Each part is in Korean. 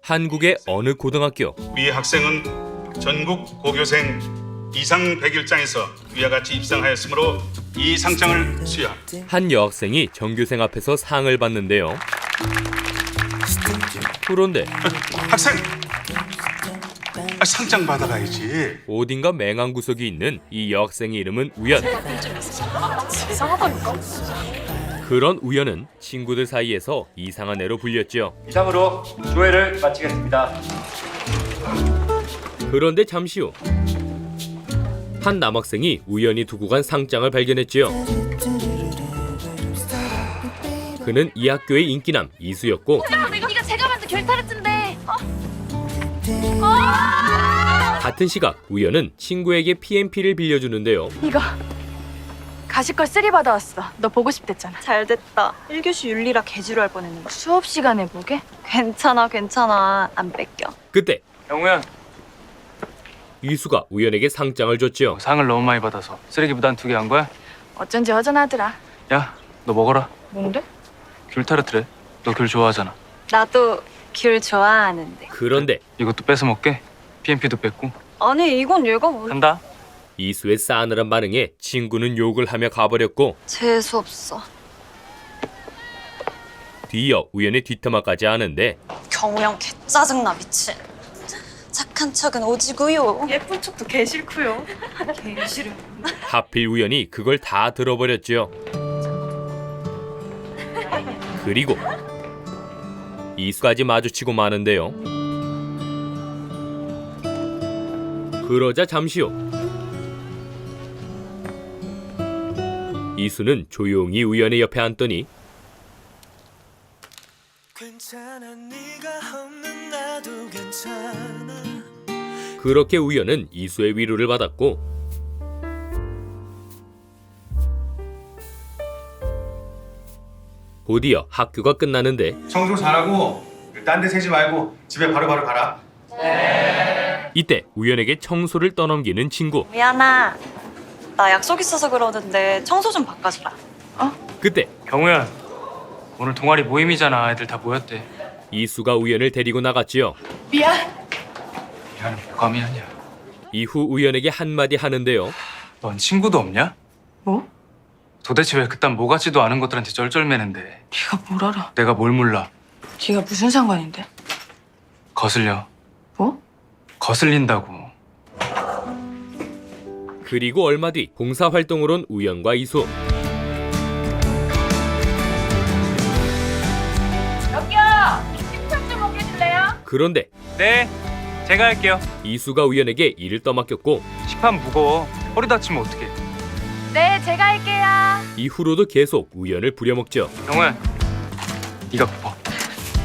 한국의 어느 고등학교. 위 학생은 전국 고교생 이상 100일장에서 위와 같이 입상하였으므로 이 상장을 수여합니다. 한 여학생이 전교생 앞에서 상을 받는데요. 그런데 학생! 상장 받아가야지. 어딘가 맹한 구석이 있는 이 여학생의 이름은 우연. 이상하다니까? 그런 우연은 친구들 사이에서 이상한 애로 불렸죠. 이상으로 조회를 마치겠습니다. 그런데 잠시 후 한 남학생이 우연히 두고 간 상장을 발견했지요. 그는 이 학교의 인기남 이수였고 네가 제가 만든 결타르트인데. 같은 시각 우연은 친구에게 PMP를 빌려주는데요. 이거 가시걸 3 받아왔어. 너 보고 싶댔잖아. 잘 됐다. 1교시 윤리라 개지루할 뻔했는데. 수업 시간에 보게? 괜찮아. 안 뺏겨. 그때 영우야, 이수가 우연에게 상장을 줬지요. 상을 너무 많이 받아서 쓰레기 부단 2개 한 거야? 어쩐지 허전하더라. 야, 너 먹어라. 뭔데? 귤 타르트래. 너 귤 좋아하잖아. 나도 귤 좋아하는데. 그런데 이것도 뺏어 먹게. PMP도 뺏고. 아니 이건 얘가 뭐... 간다. 이수의 싸늘한 반응에 친구는 욕을 하며 가버렸고 재수없어. 뒤이어 우연의 뒷담화까지 하는데 경우 형 개 짜증나 미친. 착한 척은 오지고요. 예쁜 척도 개 싫고요. 개 싫음. 하필 우연이 그걸 다 들어버렸지요. 그리고 이수까지 마주치고 마는데요. 그러자 잠시 후 이수는 조용히 우연의 옆에 앉더니 그렇게 우연은 이수의 위로를 받았고 곧이어 학교가 끝나는데 청소 잘하고 딴 데 새지 말고 집에 바로바로 가라. 이때 우연에게 청소를 떠넘기는 친구. 미안아. 나 약속 있어서 그러는데 청소 좀 바꿔주라. 그때 경우야, 오늘 동아리 모임이잖아. 애들 다 모였대. 이수가 우연을 데리고 나갔지요. 미안. 미안해, 뭐가 미안이야. 이후 우연에게 한마디 하는데요. 넌 친구도 없냐? 뭐? 도대체 왜 그딴 뭐 같지도 않은 것들한테 쩔쩔매는데. 네가 뭘 알아? 내가 뭘 몰라. 네가 무슨 상관인데? 거슬려. 뭐? 거슬린다고. 그리고 얼마 뒤 봉사활동을 온 우연과 이수. 여기요. 식탐 좀 먹게 해줄래요? 그런데 네, 제가 할게요. 이수가 우연에게 일을 떠맡겼고 식판 무거워. 허리 다치면 어떡해. 네, 제가 할게요. 이후로도 계속 우연을 부려먹죠. 경우야, 네가 굽어.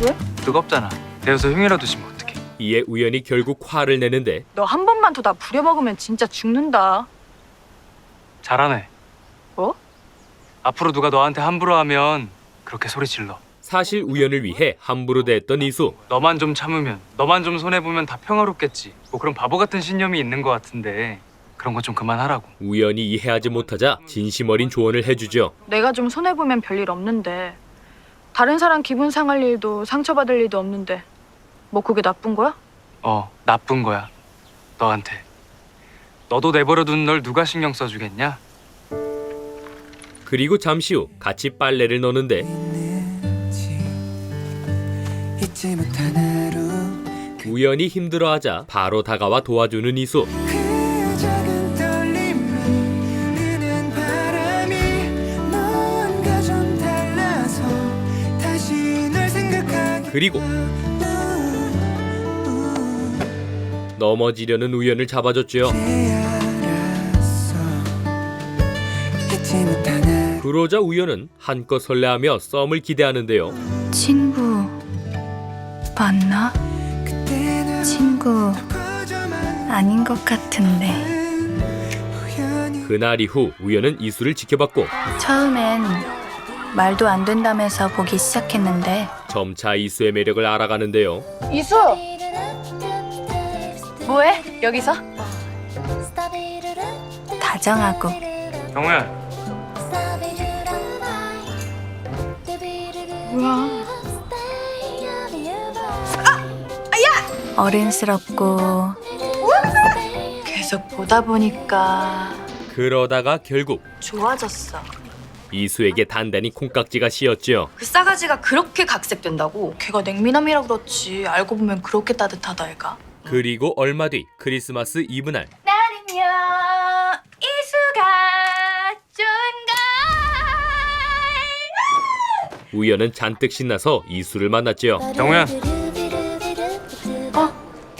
왜? 뜨겁잖아. 데워서 흉이라도 지면 어떡해. 이에 우연이 결국 화를 내는데 너 한 번만 더 나 부려먹으면 진짜 죽는다. 잘하네. 뭐? 앞으로 누가 너한테 함부로 하면 그렇게 소리 질러. 사실 우연을 위해 함부로 대했던 이수. 너만 좀 참으면, 너만 좀 손해보면 다 평화롭겠지. 뭐 그런 바보 같은 신념이 있는 것 같은데 그런 거 좀 그만하라고. 우연이 이해하지 못하자 진심 어린 조언을 해주죠. 내가 좀 손해보면 별일 없는데 다른 사람 기분 상할 일도 상처받을 일도 없는데 뭐 그게 나쁜 거야? 나쁜 거야. 너한테. 너도 내버려둔 널 누가 신경 써주겠냐? 그리고 잠시 후 같이 빨래를 넣는데 우연히 힘들어하자 바로 다가와 도와주는 이수. 그리고 넘어지려는 우연을 잡아줬죠. 그러자 우연은 한껏 설레하며 썸을 기대하는데요. 친구 맞나? 친구 아닌 것 같은데. 그날 이후 우연은 이수를 지켜봤고 처음엔 말도 안 된다면서 보기 시작했는데 점차 이수의 매력을 알아가는데요. 이수! 뭐해? 여기서? 다정하고 경우야, 뭐야? 어른스럽고 계속 보다 보니까 그러다가 결국 좋아졌어. 이수에게 단단히 콩깍지가 씌었죠. 그 싸가지가 그렇게 각색된다고? 걔가 냉미남이라 그렇지. 알고 보면 그렇게 따뜻하다 애가. 그리고 얼마 뒤 크리스마스 이브 날 날이면 이수가 좋은가? 우연은 잔뜩 신나서 이수를 만났지요. 경우야,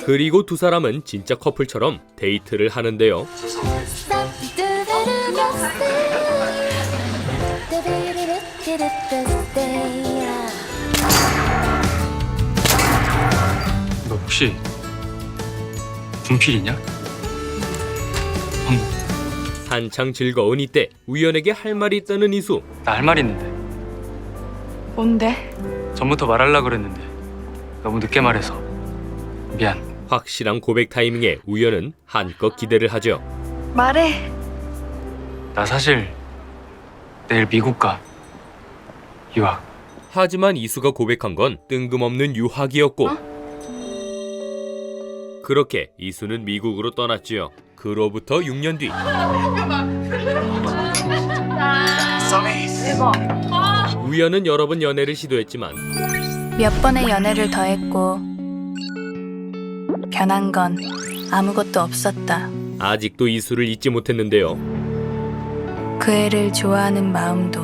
그리고 두 사람은 진짜 커플처럼 데이트를 하는데요. 너 혹시 분필이냐? 한창 즐거운 이때 우연에게 할 말이 있다는 이수. 나 할 말 있는데. 뭔데? 전부터 말하려고 그랬는데 너무 늦게 말해서 미안. 확실한 고백 타이밍에 우연은 한껏 기대를 하죠. 말해. 나 사실 내일 미국 가. 유학. 하지만 이수가 고백한 건 뜬금없는 유학이었고 그렇게 이수는 미국으로 떠났지요. 그로부터 6년 뒤 우연은 여러 번 연애를 시도했지만 몇 번의 연애를 더했고 변한 건 아무것도 없었다. 아직도 이수를 잊지 못했는데요. 그 애를 좋아하는 마음도.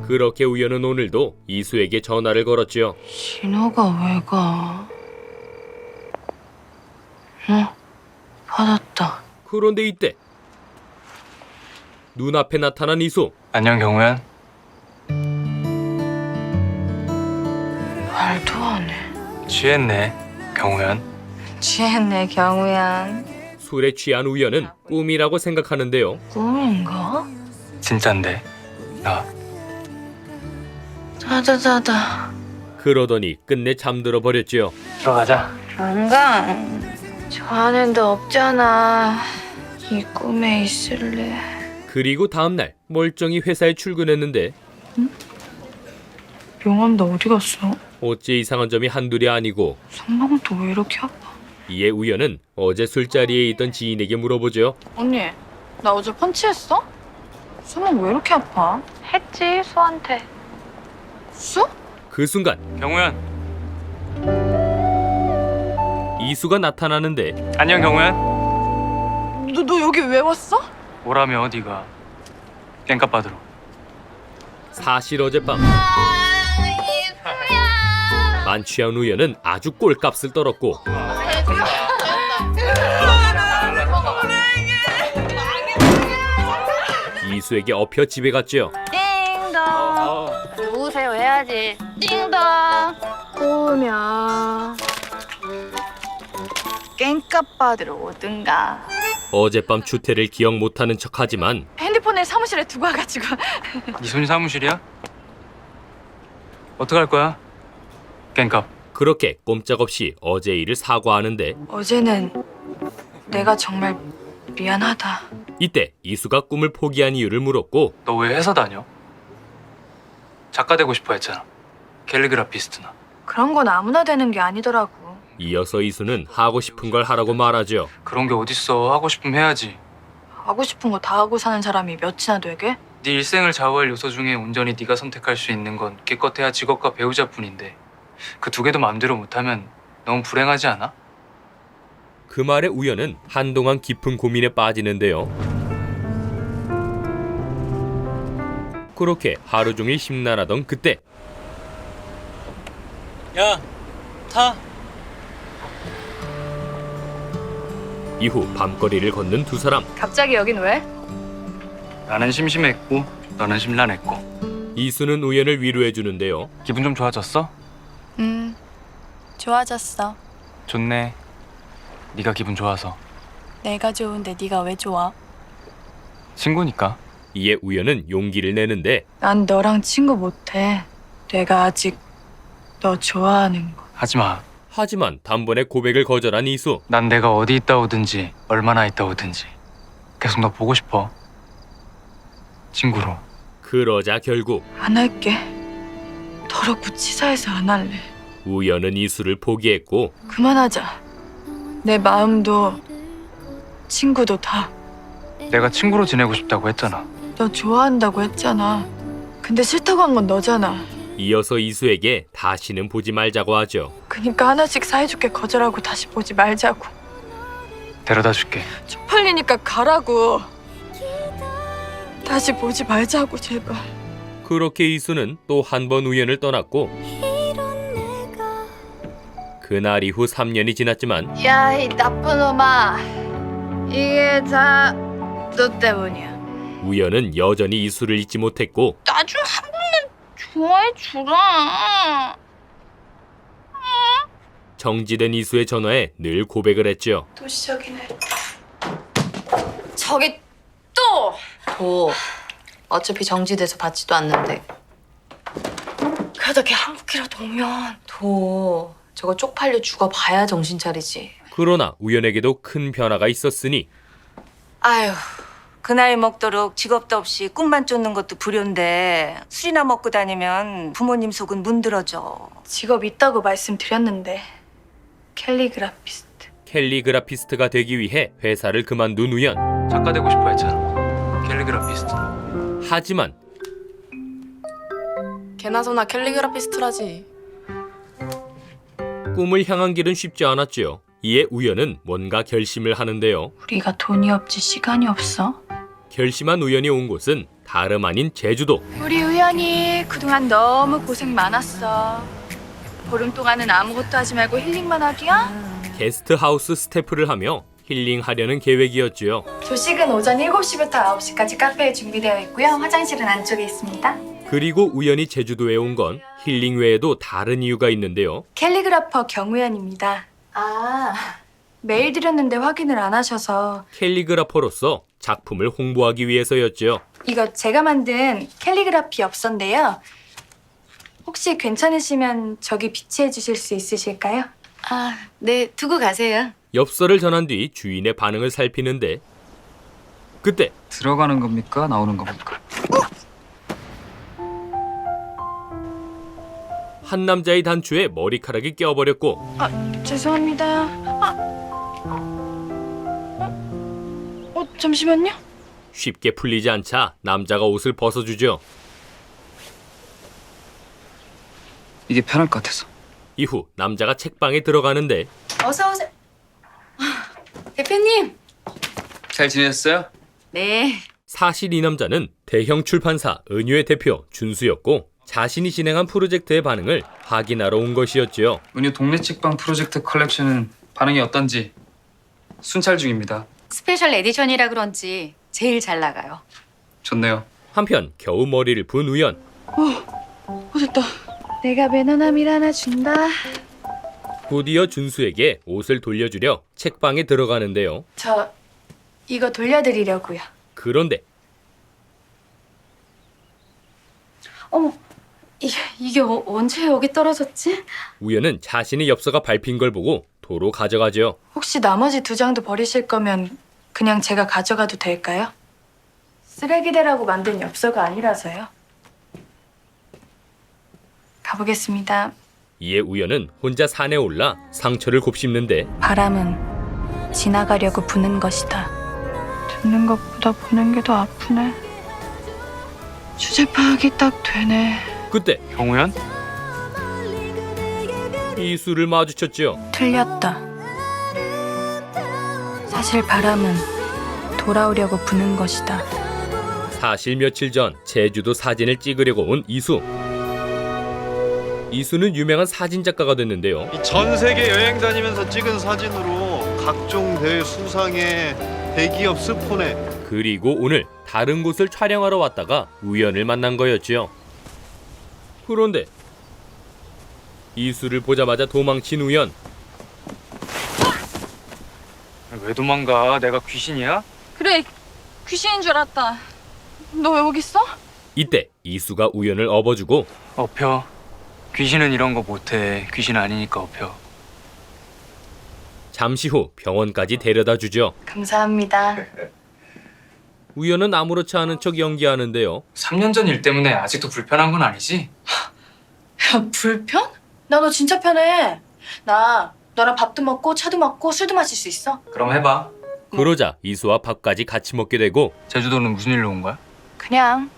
그렇게 우연은 오늘도 이수에게 전화를 걸었지요. 신호가 왜 가? 받았다. 그런데 이때 눈앞에 나타난 이수. 안녕 경우야. 말도 안 해. 취했네 경우야. 취했네 경우야. 술에 취한 우연은 꿈이라고 생각하는데요. 꿈인가? 진짠데. 나 자자자자. 그러더니 끝내 잠들어 버렸지요. 들어가자. 안 가. 좋아하는 데 없잖아. 이 꿈에 있을래. 그리고 다음날 멀쩡히 회사에 출근했는데 용암 너 어디 갔어? 어째 이상한 점이 한둘이 아니고 성방은 또 왜 이렇게 아파? 이에 우연은 어제 술자리에 있던 지인에게 물어보죠. 언니, 나 어제 펀치했어? 손은 왜 이렇게 아파? 했지, 수한테. 수? 그 순간 경우야. 이수가 나타나는데 안녕 경우야. 너 여기 왜 왔어? 오라며 어디가. 깽값 받으러. 사실 어젯밤 만취한 우연은 아주 꼴값을 떨었고 이수에게 엎여 집에 갔죠. 띵동. 누구세요 해야지. 띵동. 오면 깽값 받으러 오든가. 어젯밤 추태를 기억 못하는 척하지만 핸드폰을 사무실에 두고 와가지고. 네 손이 사무실이야? 어떡할 거야? 깽값. 그렇게 꼼짝없이 어제 일을 사과하는데 어제는 내가 정말 미안하다. 이때 이수가 꿈을 포기한 이유를 물었고 너 왜 회사 다녀? 작가 되고 싶어 했잖아. 캘리그라피스트나. 그런 건 아무나 되는 게 아니더라고. 이어서 이수는 하고 싶은 걸 하라고 말하죠. 그런 게 어딨어. 하고 싶으면 해야지. 하고 싶은 거 다 하고 사는 사람이 몇이나 되게? 네 일생을 좌우할 요소 중에 온전히 네가 선택할 수 있는 건 기껏해야 직업과 배우자뿐인데 그 두 개도 마음대로 못하면 너무 불행하지 않아? 그 말에 우연은 한동안 깊은 고민에 빠지는데요. 그렇게 하루 종일 심란하던 그때 야, 타. 이후 밤거리를 걷는 두 사람. 갑자기 여긴 왜? 나는 심심했고 너는 심란했고. 이수는 우연을 위로해 주는데요. 기분 좀 좋아졌어? 좋아졌어. 좋네. 네가 기분 좋아서. 내가 좋은데 네가 왜 좋아? 친구니까. 이에 우연은 용기를 내는데 난 너랑 친구 못해. 내가 아직 너 좋아하는 거. 하지마. 하지만 단번에 고백을 거절한 이수. 난 내가 어디 있다 오든지 얼마나 있다 오든지 계속 너 보고 싶어. 친구로. 그러자 결국 안 할게. 더럽고 치사해서 안 할래. 우연은 이수를 포기했고 그만하자. 내 마음도 친구도 다. 내가 친구로 지내고 싶다고 했잖아. 너 좋아한다고 했잖아. 근데 싫다고 한 건 너잖아. 이어서 이수에게 다시는 보지 말자고 하죠. 그니까 하나씩 사이좋게 거절하고 다시 보지 말자고. 데려다 줄게. 쪽팔리니까 가라고. 다시 보지 말자고 제발. 그렇게 이수는 또 한 번 우연을 떠났고 그날 이후 3년이 지났지만 야, 이 나쁜 놈아. 이게 다 너 때문이야. 우연은 여전히 이수를 잊지 못했고 나 좀 한 번만 좋아해 주라. 정지된 이수의 전화에 늘 고백을 했죠. 또 시작이네. 저기 또! 도 어차피 정지돼서 받지도 않는데. 그러다 걔 한국이라도 오면 도 저거 쪽팔려 죽어봐야 정신 차리지. 그러나 우연에게도 큰 변화가 있었으니 아유, 그 나이 먹도록 직업도 없이 꿈만 쫓는 것도 불효인데 술이나 먹고 다니면 부모님 속은 문드러져. 직업 있다고 말씀드렸는데 캘리그라피스트. 캘리그라피스트가 되기 위해 회사를 그만둔 우연. 작가 되고 싶어 했잖아. 캘리그라피스트. 하지만 개나소나 캘리그라피스트라지. 꿈을 향한 길은 쉽지 않았지요. 이에 우연은 뭔가 결심을 하는데요. 우리가 돈이 없지 시간이 없어. 결심한 우연이 온 곳은 다름 아닌 제주도. 우리 우연히 그동안 너무 고생 많았어. 보름 동안은 아무것도 하지 말고 힐링만 하기야? 게스트하우스 스태프를 하며 힐링하려는 계획이었지요. 조식은 오전 7시부터 9시까지 카페에 준비되어 있고요. 화장실은 안쪽에 있습니다. 그리고 우연히 제주도에 온 건 힐링 외에도 다른 이유가 있는데요. 캘리그라퍼 경우연입니다. 아, 메일 드렸는데 확인을 안 하셔서. 캘리그라퍼로서 작품을 홍보하기 위해서였죠. 이거 제가 만든 캘리그라피 엽서인데요. 혹시 괜찮으시면 저기 비치해 주실 수 있으실까요? 아, 네, 두고 가세요. 엽서를 전한 뒤 주인의 반응을 살피는데 그때 들어가는 겁니까? 나오는 겁니까? 한 남자의 단추에 머리카락이 껴버렸고 죄송합니다. 잠시만요. 쉽게 풀리지 않자 남자가 옷을 벗어주죠. 이게 편할 것 같아서. 이후 남자가 책방에 들어가는데 어서 오세요. 대표님. 잘 지내셨어요? 네. 사실 이 남자는 대형 출판사 은유의 대표 준수였고 자신이 진행한 프로젝트의 반응을 확인하러 온 것이었지요. 은유 동네 책방 프로젝트 컬렉션은 반응이 어떤지 순찰 중입니다. 스페셜 에디션이라 그런지 제일 잘 나가요. 좋네요. 한편 겨우 머리를 푼 우연. 됐다. 내가 매너남일 하나 준다. 곧이어 준수에게 옷을 돌려주려 책방에 들어가는데요. 저 이거 돌려드리려고요. 그런데 어머, 이게 언제 여기 떨어졌지? 우연은 자신의 엽서가 밟힌 걸 보고 도로 가져가죠. 혹시 나머지 2장도 버리실 거면 그냥 제가 가져가도 될까요? 쓰레기대라고 만든 엽서가 아니라서요. 가보겠습니다. 이에 우연은 혼자 산에 올라 상처를 곱씹는데 바람은 지나가려고 부는 것이다. 듣는 것보다 보는 게 더 아프네. 주제 파악이 딱 되네. 그때 경우연? 이수를 마주쳤죠. 틀렸다. 사실 바람은 돌아오려고 부는 것이다. 사실 며칠 전 제주도 사진을 찍으려고 온 이수. 이수는 유명한 사진작가가 됐는데요. 전 세계 여행 다니면서 찍은 사진으로 각종 대회 수상에 대기업 스폰에 그리고 오늘 다른 곳을 촬영하러 왔다가 우연을 만난 거였죠. 그런데 이수를 보자마자 도망친 우연. 왜 도망가? 내가 귀신이야? 그래, 귀신인 줄 알았다. 너 왜 여기 있어? 이때 이수가 우연을 업어주고 엎혀. 귀신은 이런 거 못해. 귀신 아니니까 엎혀. 잠시 후 병원까지 데려다 주죠. 감사합니다. 우연은 아무렇지 않은 척 연기하는데요. 3년 전 일 때문에 아직도 불편한 건 아니지? 야, 불편? 나 너 진짜 편해. 나 너랑 밥도 먹고 차도 먹고 술도 마실 수 있어. 그럼 해봐. 그러자 이수와 밥까지 같이 먹게 되고 제주도는 무슨 일로 온 거야? 그냥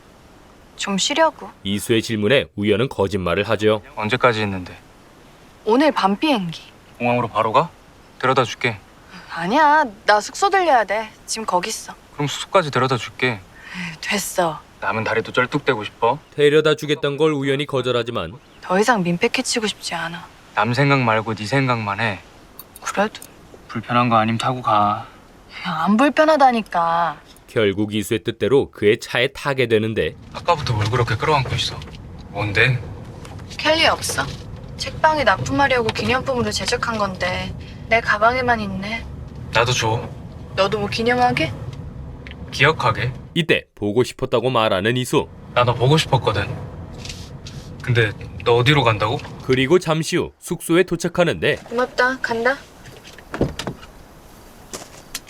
좀 쉬려고. 이수의 질문에 우연은 거짓말을 하죠. 언제까지 있는데? 오늘 밤 비행기. 공항으로 바로 가? 데려다 줄게. 아니야, 나 숙소 들려야 돼. 지금 거기 있어. 그럼 숙소까지 데려다 줄게. 됐어. 남은 다리도 쩔뚝대고 싶어? 데려다 주겠던 걸 우연히 거절하지만 더 이상 민폐 끼치고 싶지 않아. 남 생각 말고 네 생각만 해. 그래도 불편한 거 아님 타고 가. 안 불편하다니까. 결국 이수의 뜻대로 그의 차에 타게 되는데 아까부터 뭘 그렇게 끌어안고 있어? 뭔데? 캘리 없어. 책방에 납품하려고 기념품으로 제작한 건데 내 가방에만 있네. 나도 줘. 너도 뭐 기념하게? 기억하게. 이때 보고 싶었다고 말하는 이수. 나 너 보고 싶었거든. 근데 너 어디로 간다고? 그리고 잠시 후 숙소에 도착하는데 고맙다. 간다.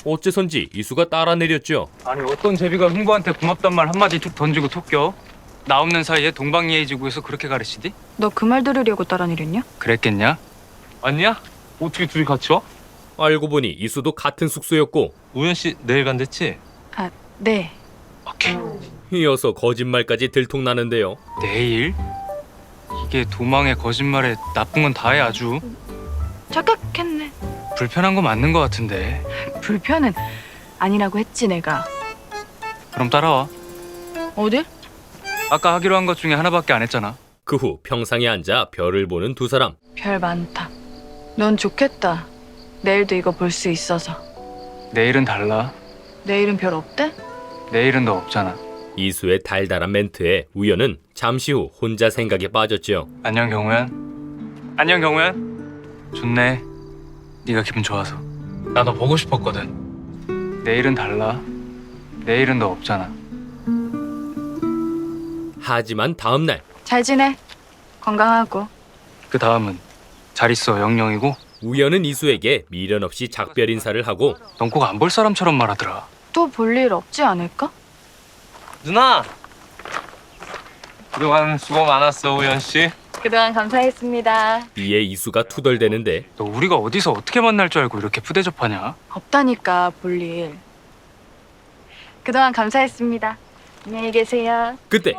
어째선지 이수가 따라 내렸죠. 아니 어떤 제비가 흥부한테 고맙단 말 한마디 툭 던지고 톡 껴? 나 없는 사이에 동방예의지구에서 그렇게 가르치디? 너 그 말 들으려고 따라 내렸냐? 그랬겠냐? 아니야? 어떻게 둘이 같이 와? 알고 보니 이수도 같은 숙소였고 우연 씨 내일 간댔지? 아, 네. 오케이. 이어서 거짓말까지 들통나는데요. 내일? 이게 도망의 거짓말에 나쁜 건 다해 아주. 착각했네. 불편한 거 맞는 거 같은데. 불편은 아니라고 했지 내가. 그럼 따라와. 어딜? 아까 하기로 한 것 중에 하나밖에 안 했잖아. 그 후 평상에 앉아 별을 보는 두 사람. 별 많다. 넌 좋겠다. 내일도 이거 볼 수 있어서. 내일은 달라. 내일은 별 없대? 내일은 너 없잖아. 이수의 달달한 멘트에 우연은 잠시 후 혼자 생각에 빠졌죠. 안녕 경우연. 안녕 경우연. 좋네. 네가 기분 좋아서. 나 너 보고 싶었거든. 내일은 달라. 내일은 너 없잖아. 하지만 다음날 잘 지내. 건강하고. 그 다음은 잘 있어 영영이고. 우연은 이수에게 미련 없이 작별 인사를 하고 넌 꼭 안 볼 사람처럼 말하더라. 또 볼 일 없지 않을까? 누나! 그동안 수고 많았어 우연 씨. 그동안 감사했습니다. 이에 이수가 투덜대는데 너 우리가 어디서 어떻게 만날 줄 알고 이렇게 푸대접하냐? 없다니까 볼 일. 그동안 감사했습니다. 안녕히 계세요. 그때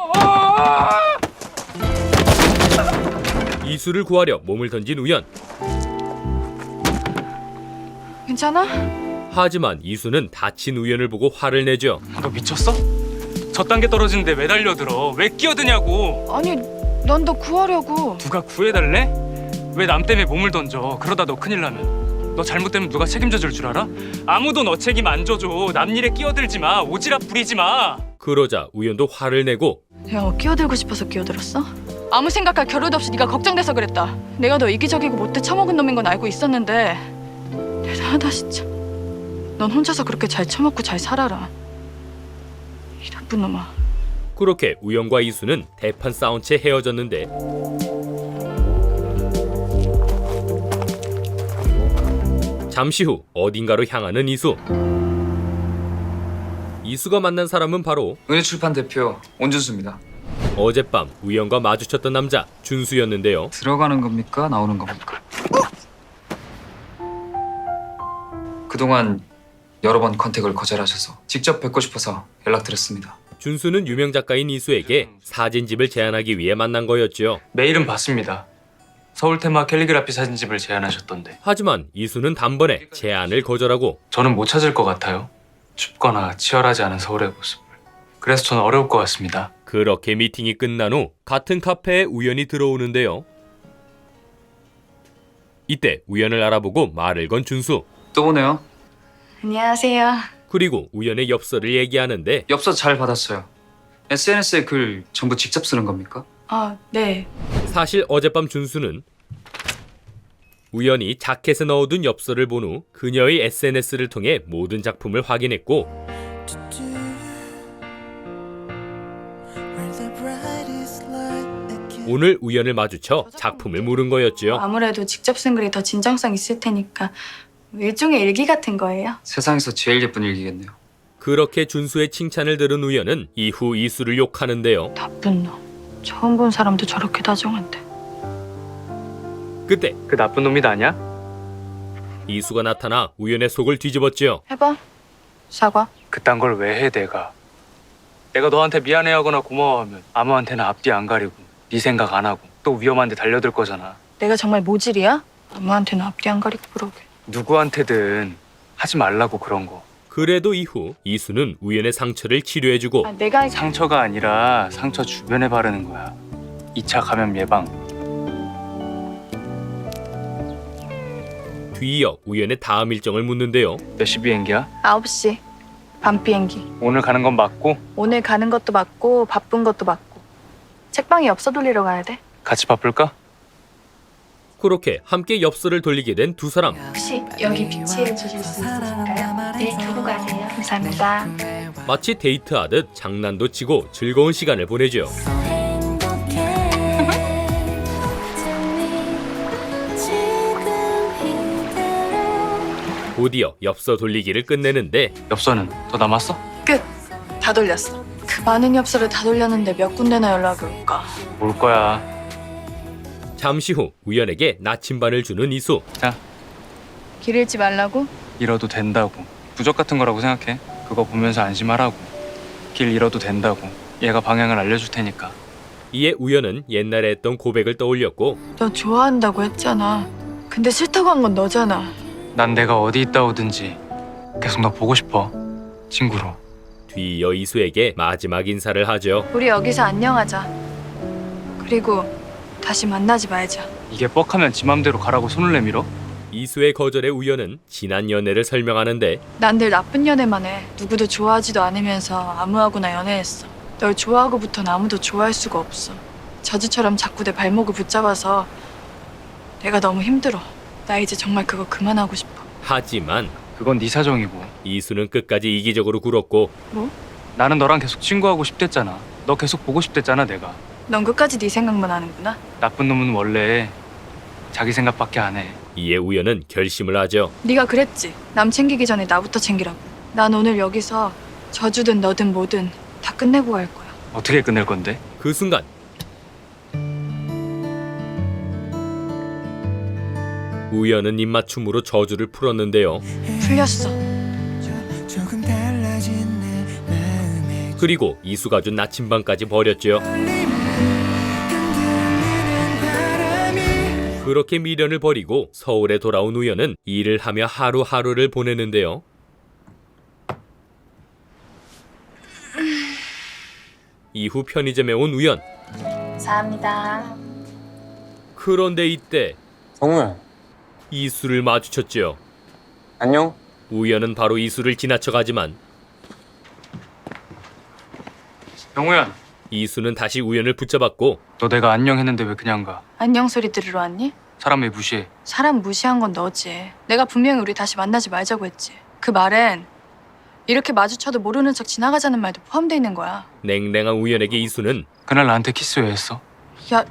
이수를 구하려 몸을 던진 우연. 괜찮아? 하지만 이수는 다친 우연을 보고 화를 내죠. 너 미쳤어? 저 단계 떨어지는데 왜 달려들어? 왜 끼어드냐고? 아니, 넌 너 구하려고. 누가 구해달래? 왜 남 때문에 몸을 던져? 그러다 너 큰일 나면 너 잘못되면 누가 책임져 줄 줄 알아? 아무도 너 책임 안 져줘. 남 일에 끼어들지 마. 오지랖 부리지 마. 그러자 우연도 화를 내고 야, 끼어들고 싶어서 끼어들었어? 아무 생각할 겨를도 없이 네가 걱정돼서 그랬다. 내가 너 이기적이고 못돼 처먹은 놈인 건 알고 있었는데 대단하다 진짜. 넌 혼자서 그렇게 잘 처먹고 잘 살아라. 이 나쁜 놈아. 그렇게 우연과 이수는 대판 싸운 채 헤어졌는데 잠시 후 어딘가로 향하는 이수. 이수가 만난 사람은 바로 은혜출판 대표 온준수입니다. 어젯밤 우연과 마주쳤던 남자 준수였는데요. 들어가는 겁니까? 나오는 겁니까? 그동안 여러 번 컨택을 거절하셔서 직접 뵙고 싶어서 연락드렸습니다. 준수는 유명 작가인 이수에게 사진집을 제안하기 위해 만난 거였죠. 메일은 봤습니다. 서울 테마 캘리그라피 사진집을 제안하셨던데. 하지만 이수는 단번에 제안을 거절하고 저는 못 찾을 것 같아요. 춥거나 치열하지 않은 서울의 모습을. 그래서 저는 어려울 것 같습니다. 그렇게 미팅이 끝난 후 같은 카페에 우연히 들어오는데요. 이때 우연을 알아보고 말을 건 준수. 또 보네요. 안녕하세요. 그리고 우연의 엽서를 얘기하는데 엽서 잘 받았어요. SNS에 글 전부 직접 쓰는 겁니까? 아, 네. 사실 어젯밤 준수는 우연히 자켓에 넣어둔 엽서를 본 후 그녀의 SNS를 통해 모든 작품을 확인했고 오늘 우연을 마주쳐 작품을 물은 거였죠. 아무래도 직접 쓴 글이 더 진정성 있을 테니까 일종의 일기 같은 거예요. 세상에서 제일 예쁜 일기겠네요. 그렇게 준수의 칭찬을 들은 우연은 이후 이수를 욕하는데요. 나쁜 놈. 처음 본 사람도 저렇게 다정한데. 그때 그 나쁜 놈이 나냐? 이수가 나타나 우연의 속을 뒤집었지요. 해봐. 사과. 그딴 걸 왜 해 내가? 내가 너한테 미안해하거나 고마워하면 아무한테나 앞뒤 안 가리고 네 생각 안 하고 또 위험한 데 달려들 거잖아. 내가 정말 모질이야? 아무한테는 앞뒤 안 가리고 그러게. 누구한테든 하지 말라고 그런 거. 그래도 이후 이수는 우연의 상처를 치료해주고 아, 내가 상처가 아니라 상처 주변에 바르는 거야. 2차 감염 예방. 뒤이어 우연의 다음 일정을 묻는데요. 몇 시 비행기야? 9시. 밤 비행기. 오늘 가는 건 맞고 오늘 가는 것도 맞고 바쁜 것도 맞고. 책방에 엽서 돌리러 가야 돼. 같이 바쁠까? 그렇게 함께 엽서를 돌리게 된 두 사람. 혹시 여기 비치해 주실 수 있으실까요? 네, 두고 가세요. 감사합니다. 마치 데이트하듯 장난도 치고 즐거운 시간을 보내죠. 곧이어 엽서 돌리기를 끝내는데 엽서는 더 남았어? 끝. 다 돌렸어. 그 많은 엽서를 다 돌렸는데 몇 군데나 연락이 올까? 올 거야. 잠시 후 우연에게 나침반을 주는 이수. 자, 길 잃지 말라고? 잃어도 된다고. 부적 같은 거라고 생각해. 그거 보면서 안심하라고. 길 잃어도 된다고. 얘가 방향을 알려줄 테니까. 이에 우연은 옛날에 했던 고백을 떠올렸고 너 좋아한다고 했잖아. 근데 싫다고 한 건 너잖아. 난 내가 어디 있다 오든지 계속 너 보고 싶어. 친구로. 뒤이어 이수에게 마지막 인사를 하죠. 우리 여기서 안녕하자. 그리고 다시 만나지 말자. 이게 뻑하면 지 맘대로 가라고 손을 내밀어? 이수의 거절에 우연은 지난 연애를 설명하는데 난 늘 나쁜 연애만 해. 누구도 좋아하지도 않으면서 아무하고나 연애했어. 널 좋아하고부터는 아무도 좋아할 수가 없어. 저주처럼 자꾸 내 발목을 붙잡아서 내가 너무 힘들어. 나 이제 정말 그거 그만하고 싶어. 하지만 그건 네 사정이고. 이수는 끝까지 이기적으로 굴었고 뭐? 나는 너랑 계속 친구하고 싶댔잖아. 너 계속 보고 싶댔잖아 내가. 넌 끝까지 네 생각만 하는구나. 나쁜 놈은 원래 자기 생각밖에 안 해. 이에 우연은 결심을 하죠. 네가 그랬지. 남 챙기기 전에 나부터 챙기라고. 난 오늘 여기서 저주든 너든 뭐든 다 끝내고 갈 거야. 어떻게 끝낼 건데? 그 순간 우연은 입맞춤으로 저주를 풀었는데요. 풀렸어. 그리고 이수가 준 나침반까지 버렸죠. 그렇게 미련을 버리고 서울에 돌아온 우연은 일을 하며 하루하루를 보내는데요. 이후 편의점에 온 우연. 감사합니다. 그런데 이때 정우야, 이수를 마주쳤죠. 안녕. 우연은 바로 이수를 지나쳐가지만 영우야, 이수는 다시 우연을 붙잡았고 너 내가 안녕 했는데 왜 그냥 가? 안녕 소리 들으러 왔니? 사람 왜 무시해? 사람 무시한 건 너지. 내가 분명히 우리 다시 만나지 말자고 했지. 그 말엔 이렇게 마주쳐도 모르는 척 지나가자는 말도 포함돼 있는 거야. 냉랭한 우연에게 이수는 그날 나한테 키스 왜 했어? 야,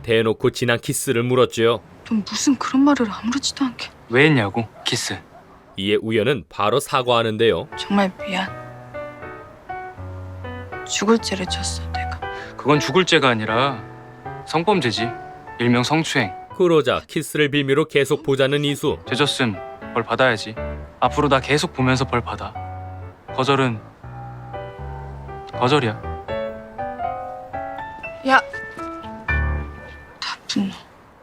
대놓고 진한 키스를 물었죠. 넌 무슨 그런 말을 아무렇지도 않게. 왜 했냐고? 키스. 이에 우연은 바로 사과하는데요. 정말 미안. 죽을 죄를 졌어 내가. 그건 죽을 죄가 아니라 성범죄지. 일명 성추행. 그러자 키스를 빌미로 계속 보자는 이수. 죄졌음 벌 받아야지. 앞으로 나 계속 보면서 벌 받아. 거절은 거절이야. 야, 나쁜 놈.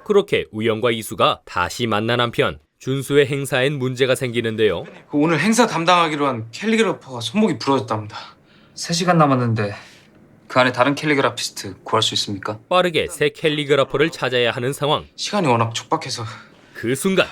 그렇게 우연과 이수가 다시 만난 한편 준수의 행사엔 문제가 생기는데요. 오늘 행사 담당하기로 한 캘리그라퍼가 손목이 부러졌답니다. 3시간 남았는데 그 안에 다른 캘리그라피스트 구할 수 있습니까? 빠르게 새 캘리그라퍼를 찾아야 하는 상황. 시간이 워낙 촉박해서. 그 순간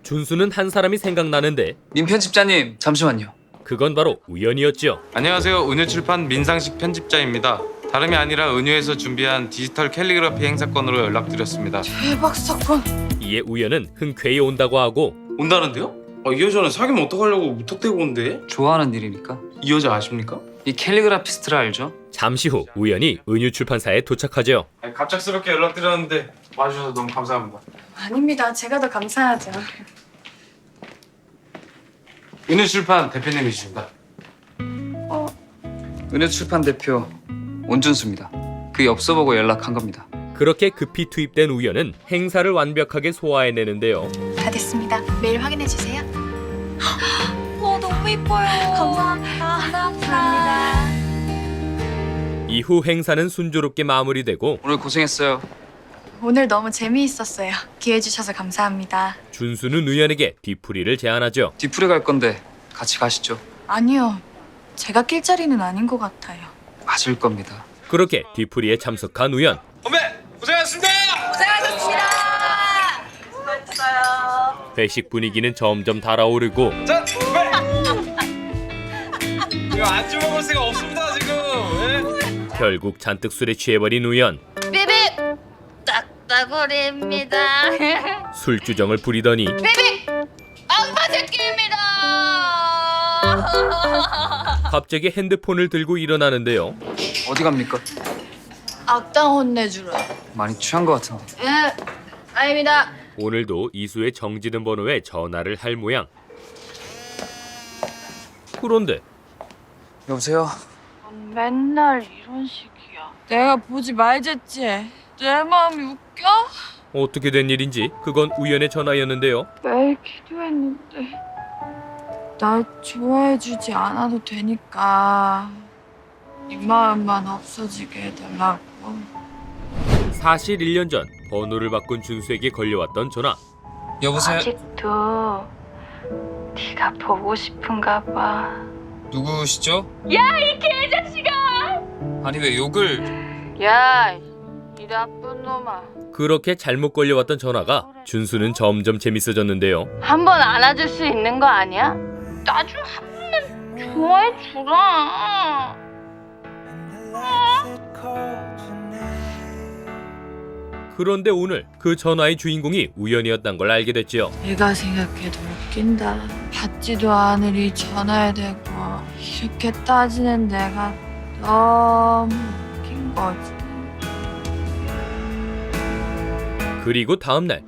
준수는 한 사람이 생각나는데 민 편집자님 잠시만요. 그건 바로 우연이었죠. 안녕하세요. 은유출판 민상식 편집자입니다. 다름이 아니라 은유에서 준비한 디지털 캘리그라피 행사권으로 연락드렸습니다. 대박 사건. 이에 우연은 흔쾌히 온다고 하고 온다는데요? 이 여자는 사귀면 어떡하려고 무턱대고 온대? 좋아하는 일이니까. 이 여자 아십니까? 이 캘리그라피스트를 알죠? 잠시 후 우연히 은유출판사에 도착하죠. 갑작스럽게 연락드렸는데 와주셔서 너무 감사합니다. 아닙니다. 제가 더 감사하죠. 은유출판 대표님이십니다. 은유출판 대표 온준수입니다. 그 엽서 보고 연락한 겁니다. 그렇게 급히 투입된 우연은 행사를 완벽하게 소화해내는데요. 다 됐습니다. 메일 확인해 주세요. 너무 이뻐요. 감사합니다. 이후 행사는 순조롭게 마무리되고 오늘 고생했어요. 오늘 너무 재미있었어요. 기회 주셔서 감사합니다. 준수는 우연에게 뒤풀이를 제안하죠. 뒤풀이 갈 건데 같이 가시죠. 아니요. 제가 낄 자리는 아닌 것 같아요. 맞을 겁니다. 그렇게 뒤풀이에 참석한 우연. 선배 고생하셨습니다. 회식 분위기는 점점 달아오르고 자, 선배. 이거 안주 먹을 새가 없습니다 지금. 예? 결국 잔뜩 술에 취해버린 우연. 삐빅! 딱따구리입니다. 술주정을 부리더니 삐빅! 악마 새끼입니다. 갑자기 핸드폰을 들고 일어나는데요. 어디 갑니까? 악당 혼내주러. 많이 취한 것 같은데. 예, 아닙니다. 오늘도 이수의 정지된 번호에 전화를 할 모양. 그런데 여보세요? 맨날 이런 식이야. 내가 보지 말랬지. 내 마음이 웃겨? 어떻게 된 일인지 그건 우연의 전화였는데요. 매일 기도했는데 날 좋아해주지 않아도 되니까 네 마음만 없어지게 해달라고. 사실 1년 전 번호를 바꾼 준수에게 걸려왔던 전화. 여보세요? 아직도 네가 보고 싶은가 봐. 누구시죠? 야, 이 개자식아! 아니 왜 욕을... 야, 이 나쁜 놈아. 그렇게 잘못 걸려왔던 전화가 준수는 점점 재밌어졌는데요. 한 번 안아줄 수 있는 거 아니야? 나 좀 한 번만 좋아해주라. 그런데 오늘 그 전화의 주인공이 우연이었단 걸 알게 됐지요. 내가 생각해도 웃긴다. 받지도 않을 이 전화에 대고 이렇게 따지는 내가 너무 웃긴 거지. 그리고 다음날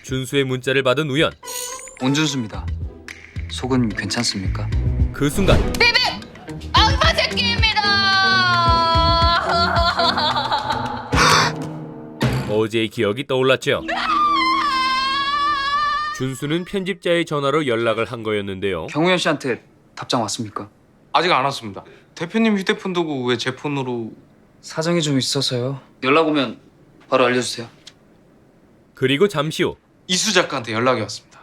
준수의 문자를 받은 우연. 온준수입니다. 속은 괜찮습니까? 그 순간 악마 새끼입니다. 어제의 기억이 떠올랐죠. 준수는 편집자의 전화로 연락을 한 거였는데요. 경우현 씨한테 답장 왔습니까? 아직 안 왔습니다. 대표님 휴대폰 두고 왜 제 폰으로... 사정이 좀 있어서요. 연락 오면 바로 알려주세요. 그리고 잠시 후 이수 작가한테 연락이 왔습니다.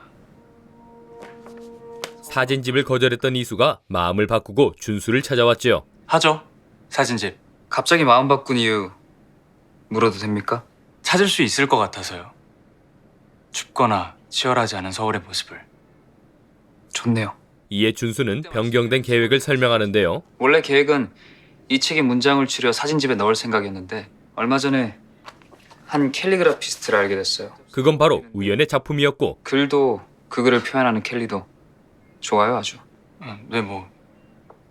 사진집을 거절했던 이수가 마음을 바꾸고 준수를 찾아왔죠. 하죠. 사진집. 갑자기 마음 바꾼 이유 물어도 됩니까? 찾을 수 있을 것 같아서요. 춥거나 치열하지 않은 서울의 모습을. 좋네요. 이에 준수는 변경된 계획을 설명하는데요. 원래 계획은 이 책의 문장을 추려 사진집에 넣을 생각이었는데 얼마 전에 한 캘리그라피스트를 알게 됐어요. 그건 바로 우연의 작품이었고 글도 그 글을 표현하는 캘리도 좋아요 아주. 네, 뭐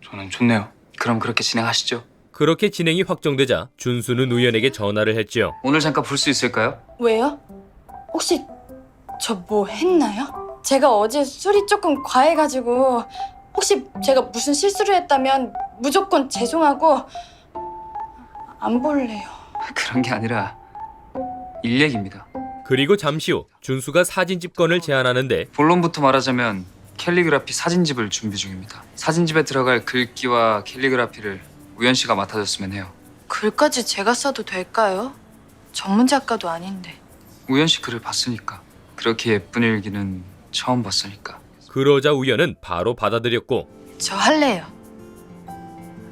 저는 좋네요. 그럼 그렇게 진행하시죠. 그렇게 진행이 확정되자 준수는 우연에게 전화를 했죠. 오늘 잠깐 볼 수 있을까요? 왜요? 혹시 저 뭐 했나요? 제가 어제 술이 조금 과해가지고 혹시 제가 무슨 실수를 했다면 무조건 죄송하고 안 볼래요. 그런 게 아니라 일 얘기입니다. 그리고 잠시 후 준수가 사진집 건을 제안하는데 본론부터 말하자면 캘리그라피 사진집을 준비 중입니다. 사진집에 들어갈 글귀와 캘리그라피를 우연 씨가 맡아줬으면 해요. 글까지 제가 써도 될까요? 전문 작가도 아닌데. 우연 씨 글을 봤으니까. 그렇게 예쁜 일기는 처음 봤으니까. 그러자 우연은 바로 받아들였고 저 할래요.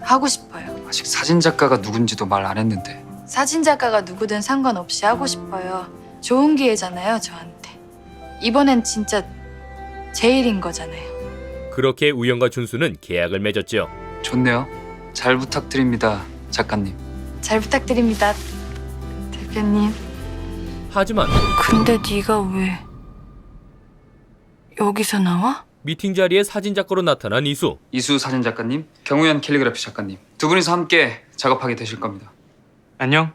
하고 싶어요. 아직 사진 작가가 누군지도 말 안 했는데. 사진 작가가 누구든 상관없이 하고 싶어요. 좋은 기회잖아요, 저한테. 이번엔 진짜 제 일인 거잖아요. 그렇게 우연과 준수는 계약을 맺었죠. 좋네요. 잘 부탁드립니다, 작가님. 잘 부탁드립니다, 대표님. 하지만 근데 네가 왜 여기서 나와? 미팅 자리에 사진 작가로 나타난 이수. 이수 사진 작가님, 경우현 캘리그라피 작가님. 두 분이서 함께 작업하게 되실 겁니다. 안녕.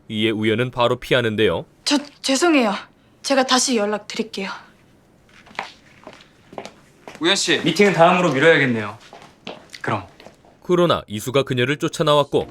이에 우연은 바로 피하는데요. 저 죄송해요. 제가 다시 연락 드릴게요. 우연 씨. 미팅은 다음으로 미뤄야겠네요. 그럼. 그러나 이수가 그녀를 쫓아나왔고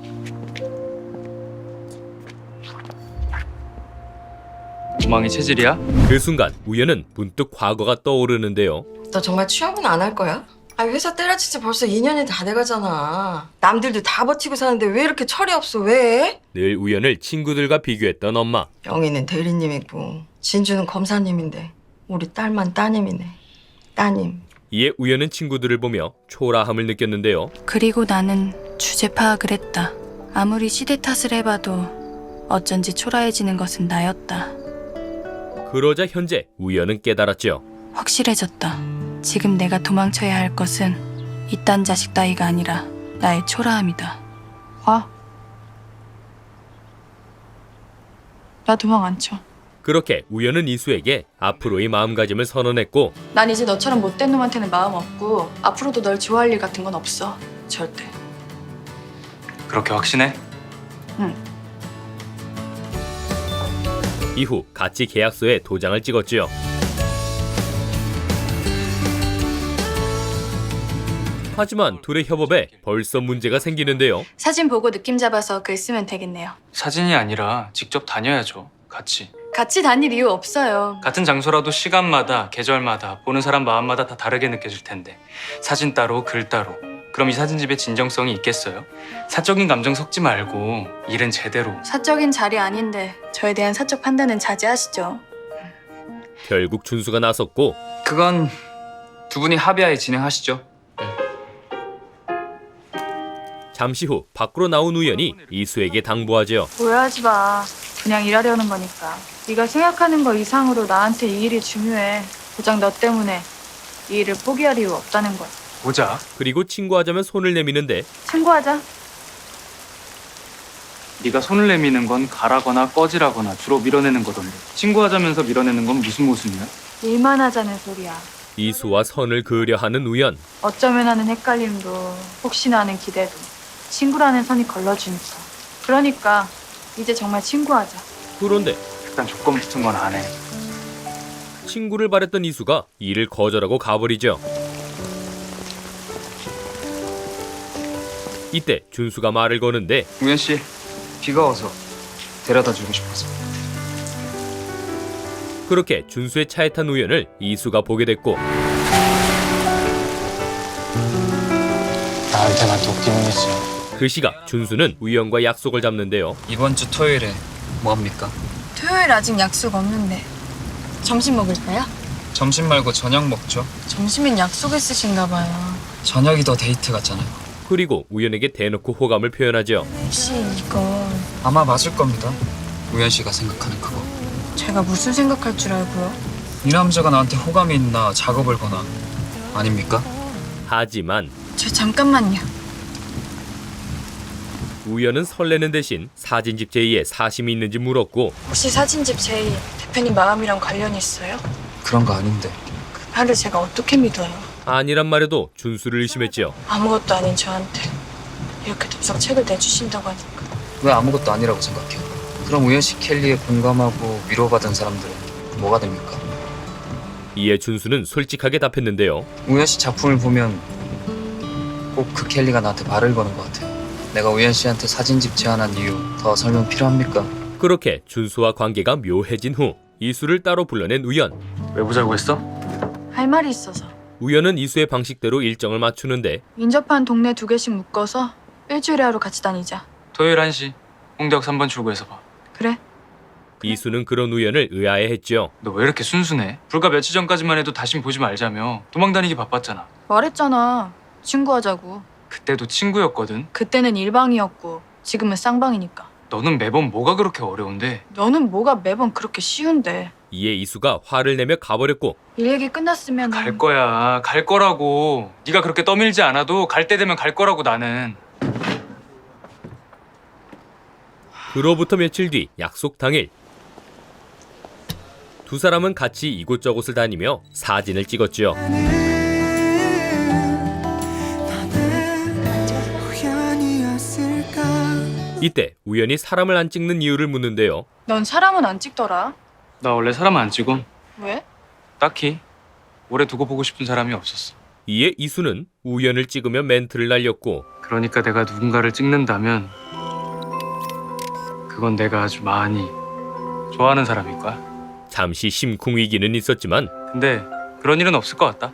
도망이 체질이야? 그 순간 우연은 문득 과거가 떠오르는데요. 너 정말 취업은 안 할 거야? 아, 회사 때려친 지 벌써 2년이 다 돼가잖아. 남들도 다 버티고 사는데 왜 이렇게 철이 없어? 왜? 늘 우연을 친구들과 비교했던 엄마. 영희는 대리님이고 진주는 검사님인데 우리 딸만 따님이네. 따님. 이에 우연은 친구들을 보며 초라함을 느꼈는데요. 그리고 나는 주제 파악을 했다. 아무리 시대 탓을 해봐도 어쩐지 초라해지는 것은 나였다. 그러자 현재 우연은 깨달았죠. 확실해졌다. 지금 내가 도망쳐야 할 것은 이딴 자식 따위가 아니라 나의 초라함이다. 와. 나 도망 안 쳐. 그렇게 우연은 이수에게 앞으로의 마음가짐을 선언했고 난 이제 너처럼 못된 놈한테는 마음 없고 앞으로도 널 좋아할 일 같은 건 없어. 절대. 그렇게 확신해? 응. 이후 같이 계약서에 도장을 찍었지요. 하지만 둘의 협업에 벌써 문제가 생기는데요. 사진 보고 느낌 잡아서 글 쓰면 되겠네요. 사진이 아니라 직접 다녀야죠. 같이. 같이 다닐 이유 없어요. 같은 장소라도 시간마다, 계절마다, 보는 사람 마음마다 다 다르게 느껴질 텐데 사진 따로, 글 따로. 그럼 이 사진집에 진정성이 있겠어요? 사적인 감정 섞지 말고 일은 제대로. 사적인 자리 아닌데 저에 대한 사적 판단은 자제하시죠. 결국 준수가 나섰고 그건 두 분이 합의하에 진행하시죠. 잠시 후 밖으로 나온 우연이 이수에게 당부하죠. 오해하지 마. 그냥 일하려는 거니까. 네가 생각하는 거 이상으로 나한테 이 일이 중요해. 고작 너 때문에 이 일을 포기할 이유 없다는 거야. 보자. 그리고 친구하자면 손을 내미는데 친구하자. 네가 손을 내미는 건 가라거나 꺼지라거나 주로 밀어내는 거던데 친구하자면서 밀어내는 건 무슨 모순이야? 일만 하자는 소리야. 이수와 선을 그으려 하는 우연. 어쩌면 하는 헷갈림도 혹시나 하는 기대도 친구라는 선이 걸러주니까. 그러니까 이제 정말 친구하자. 그런데 일단 조건 붙은 건 안 해. 친구를 바랬던 이수가 이를 거절하고 가버리죠. 이때 준수가 말을 거는데 우연 씨, 비가 와서 데려다 주고 싶어서. 그렇게 준수의 차에 탄 우연을 이수가 보게 됐고 나한테만 도끼문이지. 그 시각 준수는 우연과 약속을 잡는데요. 이번 주 토요일에 뭐 합니까? 토요일 아직 약속 없는데 점심 먹을까요? 점심 말고 저녁 먹죠. 점심엔 약속 있으신가 봐요. 저녁이 더 데이트 같잖아요. 그리고 우연에게 대놓고 호감을 표현하죠. 혹시 이거 아마 맞을 겁니다. 우연 씨가 생각하는 그거. 제가 무슨 생각할 줄 알고요? 이 남자가 나한테 호감이 있나 작업을 거나 아닙니까? 하지만 저 잠깐만요. 우연은 설레는 대신 사진집 제이에 사심이 있는지 물었고 혹시 사진집 제이 대표님 마음이랑 관련이 있어요? 그런 거 아닌데. 그 말을 제가 어떻게 믿어요? 아니란 말에도 준수를 의심했지요. 아무것도 아닌 저한테 이렇게 덥석 책을 내주신다고 하니까. 왜 아무것도 아니라고 생각해요? 그럼 우연 씨 켈리에 공감하고 위로받은 사람들은 뭐가 됩니까? 이에 준수는 솔직하게 답했는데요. 우연 씨 작품을 보면 꼭 그 켈리가 나한테 발을 거는 것 같아요. 내가 우연 씨한테 사진집 제안한 이유 더 설명 필요합니까? 그렇게 준수와 관계가 묘해진 후 이수를 따로 불러낸 우연. 왜 보자고 했어? 할 말이 있어서. 우연은 이수의 방식대로 일정을 맞추는데 인접한 동네 2개씩 묶어서 일주일에 하루 같이 다니자. 토요일 1시 홍대역 3번 출구에서 봐. 그래? 이수는 그런 우연을 의아해했죠. 너 왜 이렇게 순순해? 불과 며칠 전까지만 해도 다신 보지 말자며 도망 다니기 바빴잖아. 말했잖아. 친구하자고. 그때도 친구였거든. 그때는 일방이었고 지금은 쌍방이니까. 너는 매번 뭐가 그렇게 어려운데? 너는 뭐가 매번 그렇게 쉬운데. 이에 이수가 화를 내며 가버렸고 일 얘기 끝났으면 갈 거야. 갈 거라고. 네가 그렇게 떠밀지 않아도 갈 때 되면 갈 거라고 나는. 그로부터 며칠 뒤 약속 당일 두 사람은 같이 이곳저곳을 다니며 사진을 찍었죠. 이때 우연히 사람을 안 찍는 이유를 묻는데요. 넌 사람은 안 찍더라. 나 원래 사람 안 찍어. 왜? 딱히 오래 두고 보고 싶은 사람이 없었어. 이에 이수는 우연을 찍으며 멘트를 날렸고 그러니까 내가 누군가를 찍는다면 그건 내가 아주 많이 좋아하는 사람일 거야. 잠시 심쿵 위기는 있었지만 근데 그런 일은 없을 것 같다.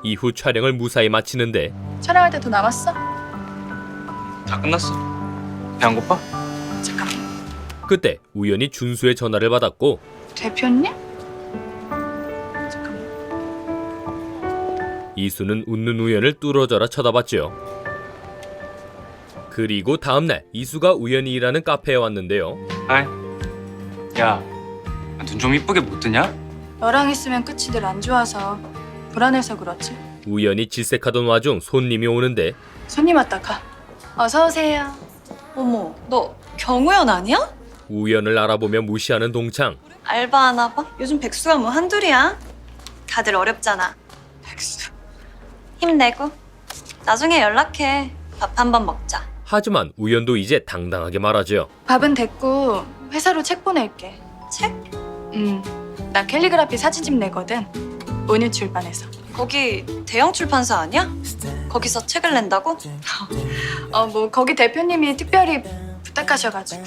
이후 촬영을 무사히 마치는데 촬영할 때 더 남았어? 다 끝났어. 배 안 고파? 잠깐만. 그때 우연히 준수의 전화를 받았고 대표님? 이수는 웃는 우연을 뚫어져라 쳐다봤죠. 그리고 다음날 이수가 우연히 일하는 카페에 왔는데요. 아이, 야, 눈 좀 이쁘게 못 뜨냐? 너랑 있으면 끝이 늘 안 좋아서 불안해서 그렇지. 우연히 질색하던 와중 손님이 오는데 손님 왔다 가. 어서 오세요. 어머, 너 경우연 아니야? 우연을 알아보며 무시하는 동창. 알바하나 봐? 요즘 백수가 뭐 한둘이야? 다들 어렵잖아. 백수. 힘내고 나중에 연락해. 밥 한 번 먹자. 하지만 우연도 이제 당당하게 말하죠. 밥은 됐고 회사로 책 보낼게. 책? 나 캘리그라피 사진집 내거든. 은유 출판에서. 거기 대형 출판사 아니야? 거기서 책을 낸다고? 뭐 거기 대표님이 특별히 부탁하셔가지고.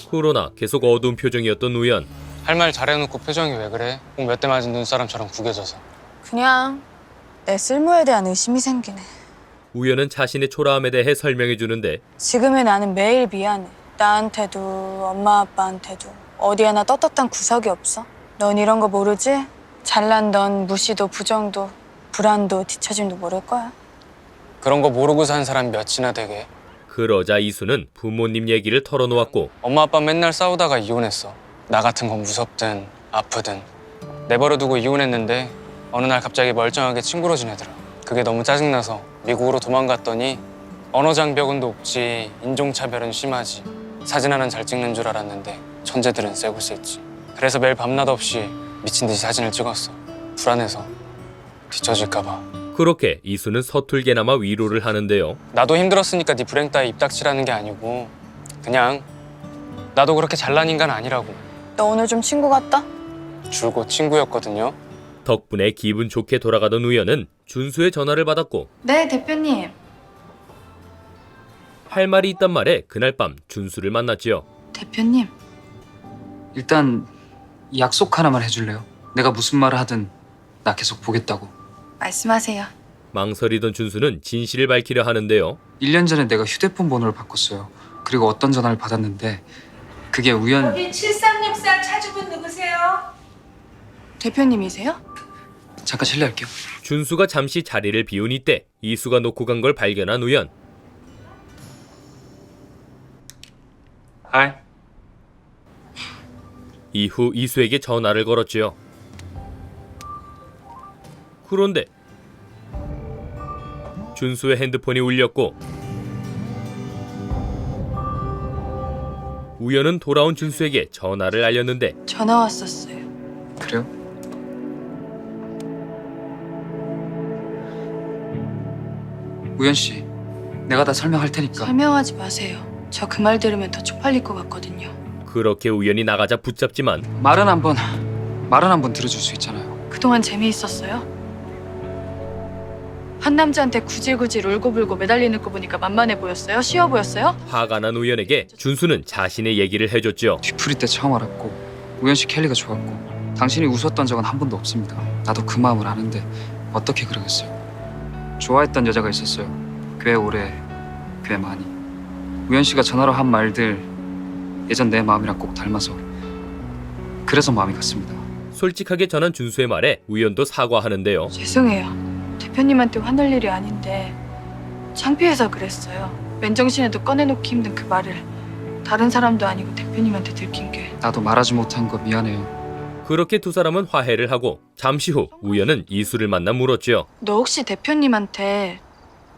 그러나 계속 어두운 표정이었던 우연. 할 말 잘해놓고 표정이 왜 그래? 꼭 몇 대 맞은 눈사람처럼 구겨져서. 그냥 내 쓸모에 대한 의심이 생기네. 우연은 자신의 초라함에 대해 설명해 주는데 지금의 나는 매일 미안해. 나한테도 엄마 아빠한테도 어디 하나 떳떳한 구석이 없어. 넌 이런 거 모르지? 잘난 넌 무시도 부정도 불안도 뒤처짐도 모를 거야. 그런 거 모르고 산 사람 몇이나 되게. 그러자 이수는 부모님 얘기를 털어놓았고 엄마 아빠 맨날 싸우다가 이혼했어. 나 같은 건 무섭든 아프든 내버려두고 이혼했는데 어느 날 갑자기 멀쩡하게 친구로 지내더라. 그게 너무 짜증나서 미국으로 도망갔더니 언어 장벽은 높지 인종차별은 심하지 사진 하나는 잘 찍는 줄 알았는데 천재들은 쎄고 쎄지. 그래서 매일 밤낮 없이 미친 듯이 사진을 찍었어. 불안해서 뒤처질까 봐. 그렇게 이수는 서툴게나마 위로를 하는데요. 나도 힘들었으니까 네 불행 따위 입 닥치라는 게 아니고 그냥 나도 그렇게 잘난 인간 아니라고. 너 오늘 좀 친구 같다? 줄곧 친구였거든요. 덕분에 기분 좋게 돌아가던 우연은 준수의 전화를 받았고 네, 대표님. 할 말이 있단 말에 그날 밤 준수를 만났지요. 대표님. 일단 약속 하나만 해줄래요? 내가 무슨 말을 하든 나 계속 보겠다고. 말씀하세요. 망설이던 준수는 진실을 밝히려 하는데요. 1년 전에 내가 휴대폰 번호를 바꿨어요. 그리고 어떤 전화를 받았는데 그게 우연... 여기 7364 차주분 누구세요? 대표님이세요? 잠깐 실례할게요. 준수가 잠시 자리를 비운 이때 이수가 놓고 간 걸 발견한 우연. 하이. 이후 이수에게 전화를 걸었지요. 그런데 준수의 핸드폰이 울렸고 우연은 돌아온 준수에게 전화를 알렸는데 전화 왔었어요. 그래요? 우연 씨, 내가 다 설명할 테니까. 설명하지 마세요. 저 그 말 들으면 더 쪽팔릴 것 같거든요. 그렇게 우연히 나가자 붙잡지만 말은 한번 들어줄 수 있잖아요. 그동안 재미있었어요? 한 남자한테 구질구질 울고불고 매달리는 거 보니까 만만해 보였어요? 쉬워 보였어요? 화가 난 우연에게 준수는 자신의 얘기를 해줬죠. 뒤풀이 때 처음 알았고 우연 씨 켈리가 좋았고 당신이 웃었던 적은 한 번도 없습니다. 나도 그 마음을 아는데 어떻게 그러겠어요. 좋아했던 여자가 있었어요. 꽤 오래, 꽤 많이. 우연 씨가 전화로 한 말들 예전 내 마음이랑 꼭 닮아서 그래서 마음이 갔습니다. 솔직하게 전한 준수의 말에 우연도 사과하는데요. 죄송해요. 대표님한테 화낼 일이 아닌데 창피해서 그랬어요. 맨정신에도 꺼내놓기 힘든 그 말을 다른 사람도 아니고 대표님한테 들킨 게. 나도 말하지 못한 거 미안해요. 그렇게 두 사람은 화해를 하고 잠시 후 우연은 이수를 만나 물었지요. 너 혹시 대표님한테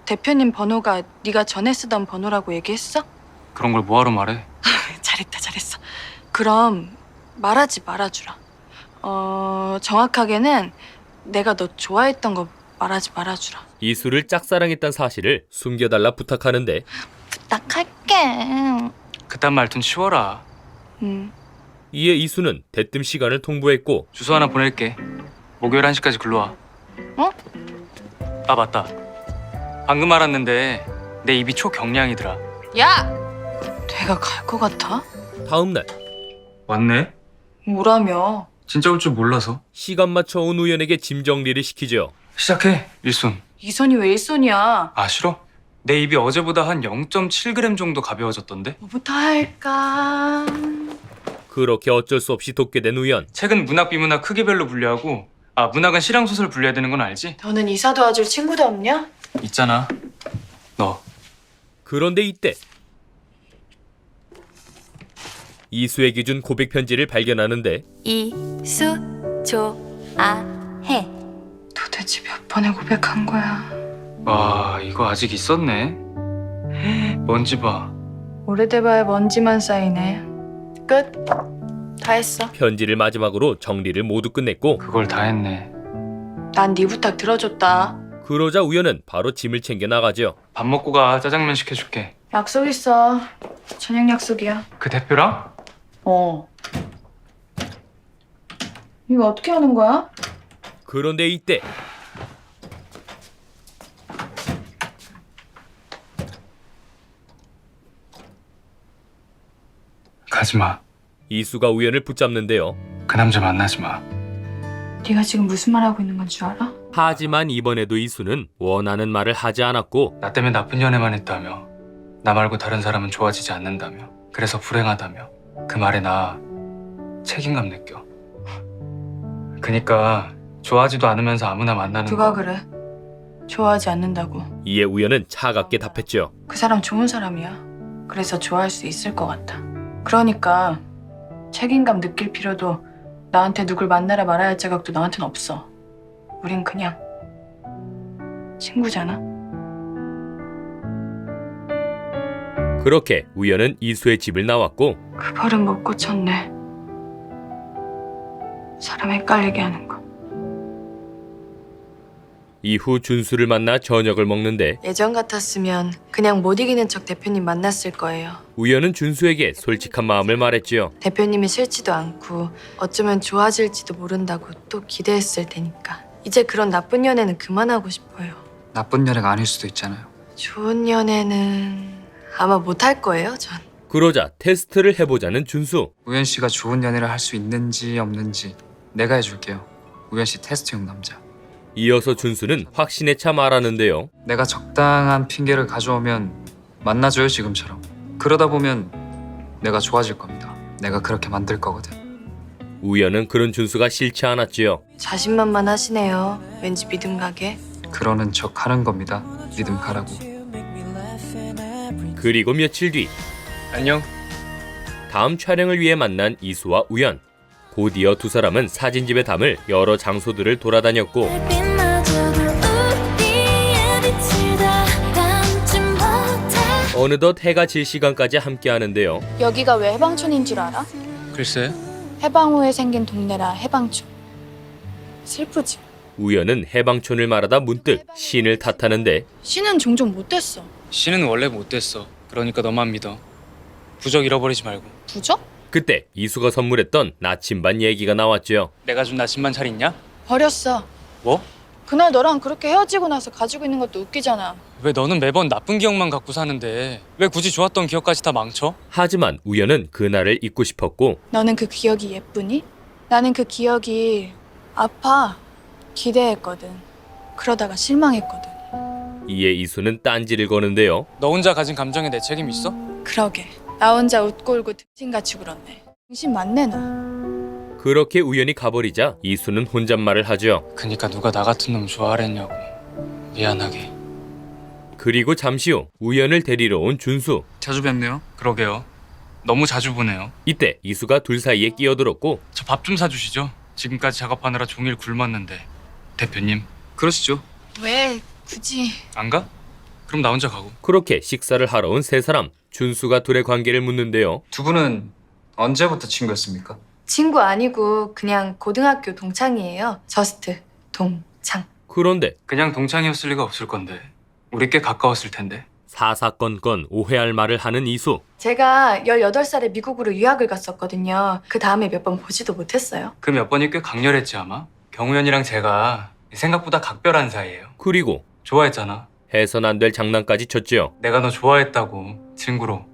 대표님 번호가 네가 전에 쓰던 번호라고 얘기했어? 그런 걸 뭐하러 말해? 잘했어. 그럼 말하지 말아주라. 정확하게는 내가 너 좋아했던 거 말하지 말아주라. 이수를 짝사랑했던 사실을 숨겨달라 부탁하는데 부탁할게. 그딴 말좀 치워라. 이에 이수는 대뜸 시간을 통보했고 주소 하나 보낼게. 목요일 1시까지 글러와. 어? 아 맞다. 방금 알았는데 내 입이 초경량이더라. 야! 내가 갈 것 같아? 다음 날 왔네? 뭐라며? 진짜 올 줄 몰라서. 시간 맞춰 온 우연에게 짐 정리를 시키죠. 시작해, 일손. 이선이 왜 일손이야? 아 싫어? 내 입이 어제보다 한 0.7g 정도 가벼워졌던데? 뭐부터 할까? 그렇게 어쩔 수 없이 돕게 된 우연. 책은 문학, 비문학 크기별로 분류하고 문학은 시랑소설 분류해야 되는 건 알지? 너는 이사 도와줄 친구도 없냐? 있잖아. 너. 그런데 이때 이수에게 준 고백 편지를 발견하는데 이수 좋아해. 도대체 몇 번에 고백한 거야? 와 이거 아직 있었네. 먼지 봐. 오래돼봐야 먼지만 쌓이네. 끝. 다 했어. 편지를 마지막으로 정리를 모두 끝냈고 그걸 다 했네. 난 네 부탁 들어줬다. 그러자 우연은 바로 짐을 챙겨 나가죠. 밥 먹고 가. 짜장면 시켜줄게. 약속 있어. 저녁 약속이야. 그 대표랑? 어. 이거 어떻게 하는 거야? 그런데 이때 가지마. 이수가 우연을 붙잡는데요. 그 남자 만나지 마. 네가 지금 무슨 말 하고 있는 건 줄 알아? 하지만 이번에도 이수는 원하는 말을 하지 않았고 나 때문에 나쁜 연애만 했다며. 나 말고 다른 사람은 좋아지지 않는다며. 그래서 불행하다며. 그 말에 나 책임감 느껴. 그니까 좋아하지도 않으면서 아무나 만나는 누가 거. 그래? 좋아하지 않는다고. 이에 우연은 차갑게 답했죠. 그 사람 좋은 사람이야. 그래서 좋아할 수 있을 것 같아. 그러니까 책임감 느낄 필요도 나한테 누굴 만나라 말아야 할 자격도 나한테는 없어. 우린 그냥 친구잖아. 그렇게 우연은 이수의 집을 나왔고 그 버릇 못 고쳤네. 사람 헷갈리게 하는 거. 이후 준수를 만나 저녁을 먹는데 예전 같았으면 그냥 못 이기는 척 대표님 만났을 거예요. 우연은 준수에게 솔직한 마음을 말했지요. 대표님이 싫지도 않고 어쩌면 좋아질지도 모른다고 또 기대했을 테니까. 이제 그런 나쁜 연애는 그만하고 싶어요. 나쁜 연애가 아닐 수도 있잖아요. 좋은 연애는 아마 못할 거예요, 전. 그러자 테스트를 해보자는 준수. 우연 씨가 좋은 연애를 할 수 있는지 없는지 내가 해줄게요. 우연 씨 테스트용 남자. 이어서 준수는 확신에 차 말하는데요. 내가 적당한 핑계를 가져오면 만나줘요, 지금처럼. 그러다 보면 내가 좋아질 겁니다. 내가 그렇게 만들 거거든. 우연은 그런 준수가 싫지 않았지요. 자신만만하시네요. 왠지 믿음 가게. 그러는 척 하는 겁니다. 믿음 가라고. 그리고 며칠 뒤 안녕. 다음 촬영을 위해 만난 이수와 우연. 곧이어 두 사람은 사진집에 담을 여러 장소들을 돌아다녔고 어느덧 해가 질 시간까지 함께 하는데요. 여기가 왜 해방촌인 줄 알아? 글쎄. 해방 후에 생긴 동네라 해방촌. 슬프지? 우연은 해방촌을 말하다 문득 신을 탓하는데 신은 종종 못됐어. 씨는 원래 못됐어. 그러니까 너만 믿어. 부적 잃어버리지 말고. 부적? 그때 이수가 선물했던 나침반 얘기가 나왔죠. 내가 준 나침반 잘 있냐? 버렸어. 뭐? 그날 너랑 그렇게 헤어지고 나서 가지고 있는 것도 웃기잖아. 왜 너는 매번 나쁜 기억만 갖고 사는데 왜 굳이 좋았던 기억까지 다 망쳐? 하지만 우연은 그날을 잊고 싶었고 너는 그 기억이 예쁘니? 나는 그 기억이 아파. 기대했거든. 그러다가 실망했거든. 이에 이수는 딴지를 거는데요. 너 혼자 가진 감정에 내 책임 있어? 그러게. 나 혼자 웃고 울고 등신같이 굴었네. 당신 맞네 나. 그렇게 우연히 가버리자 이수는 혼잣말을 하죠. 그니까 누가 나 같은 놈 좋아하랬냐고. 미안하게. 그리고 잠시 후 우연을 데리러 온 준수. 자주 뵙네요. 그러게요. 너무 자주 보네요. 이때 이수가 둘 사이에 끼어들었고 저 밥 좀 사주시죠. 지금까지 작업하느라 종일 굶었는데. 대표님. 그러시죠. 왜 굳이? 안 가? 그럼 나 혼자 가고. 그렇게 식사를 하러 온 세 사람. 준수가 둘의 관계를 묻는데요. 두 분은 언제부터 친구였습니까? 친구 아니고 그냥 고등학교 동창이에요. 저스트 동창. 그런데 그냥 동창이었을 리가 없을 건데. 우리 꽤 가까웠을 텐데. 사사건건 오해할 말을 하는 이수. 제가 18살에 미국으로 유학을 갔었거든요. 그 다음에 몇 번 보지도 못했어요. 그 몇 번이 꽤 강렬했지 아마? 경우연이랑 제가 생각보다 각별한 사이예요. 그리고 좋아했잖아. 해선 안 될 장난까지 쳤지요. 내가 너 좋아했다고, 친구로.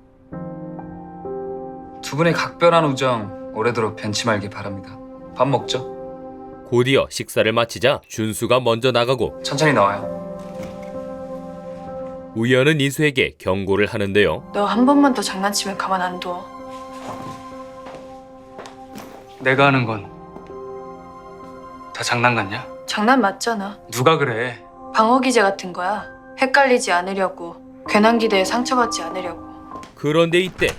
두 분의 각별한 우정 오래도록 변치 말길 바랍니다. 밥 먹죠? 곧이어 식사를 마치자 준수가 먼저 나가고 천천히 나와요. 우연은 이수에게 경고를 하는데요. 너 한 번만 더 장난치면 가만 안 둬. 내가 하는 건 다 장난 같냐? 장난 맞잖아. 누가 그래? 방어 기제 같은 거야. 헷갈리지 않으려고. 괜한 기대에 상처받지 않으려고. 그런데 이때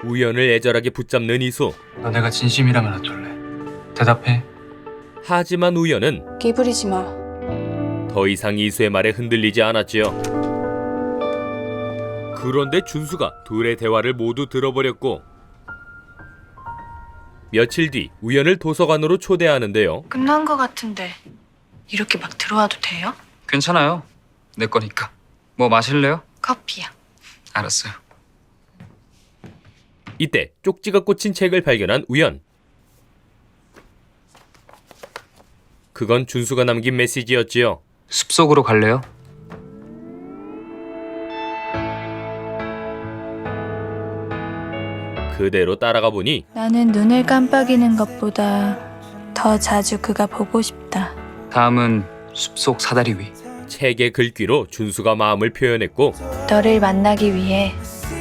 우연을 애절하게 붙잡는 이수. 너 내가 진심이라면 어쩔래? 대답해. 하지만 우연은 끼부리지 마. 더 이상 이수의 말에 흔들리지 않았지요. 그런데 준수가 둘의 대화를 모두 들어버렸고 며칠 뒤 우연을 도서관으로 초대하는데요. 끝난 거 같은데 이렇게 막 들어와도 돼요? 괜찮아요. 내 거니까. 뭐 마실래요? 커피야. 알았어요. 이때 쪽지가 꽂힌 책을 발견한 우연. 그건 준수가 남긴 메시지였지요. 숲속으로 갈래요? 그대로 따라가 보니 나는 눈을 깜빡이는 것보다 더 자주 그가 보고 싶다. 다음은 숲속 사다리 위. 책의 글귀로 준수가 마음을 표현했고 너를 만나기 위해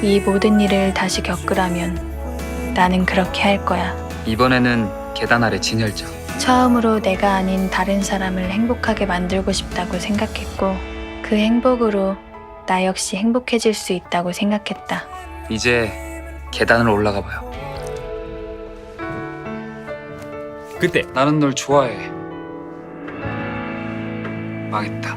이 모든 일을 다시 겪으라면 나는 그렇게 할 거야. 이번에는 계단 아래 진열장. 처음으로 내가 아닌 다른 사람을 행복하게 만들고 싶다고 생각했고 그 행복으로 나 역시 행복해질 수 있다고 생각했다. 이제 계단을 올라가 봐요. 그때 나는 널 좋아해. 망했다.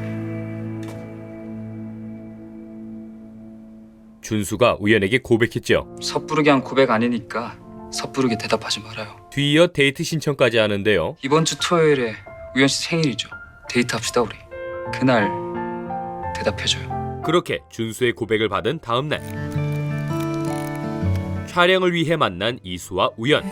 준수가 우연에게 고백했죠. 섣부르게 한 고백 아니니까 섣부르게 대답하지 말아요. 뒤이어 데이트 신청까지 하는데요. 이번 주 토요일에 우연 씨 생일이죠. 데이트합시다 우리. 그날 대답해줘요. 그렇게 준수의 고백을 받은 다음 날 촬영을 위해 만난 이수와 우연.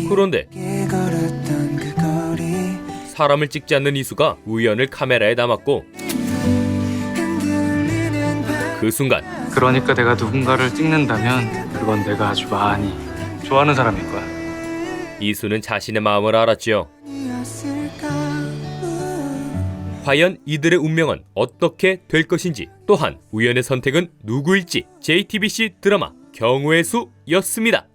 그런데 사람을 찍지 않는 이수가 우연을 카메라에 담았고 그 순간 그러니까 내가 누군가를 찍는다면 그건 내가 아주 많이 좋아하는 사람일 거야. 이수는 자신의 마음을 알았지요. 과연 이들의 운명은 어떻게 될 것인지, 또한 우연의 선택은 누구일지. JTBC 드라마 경우의 수였습니다.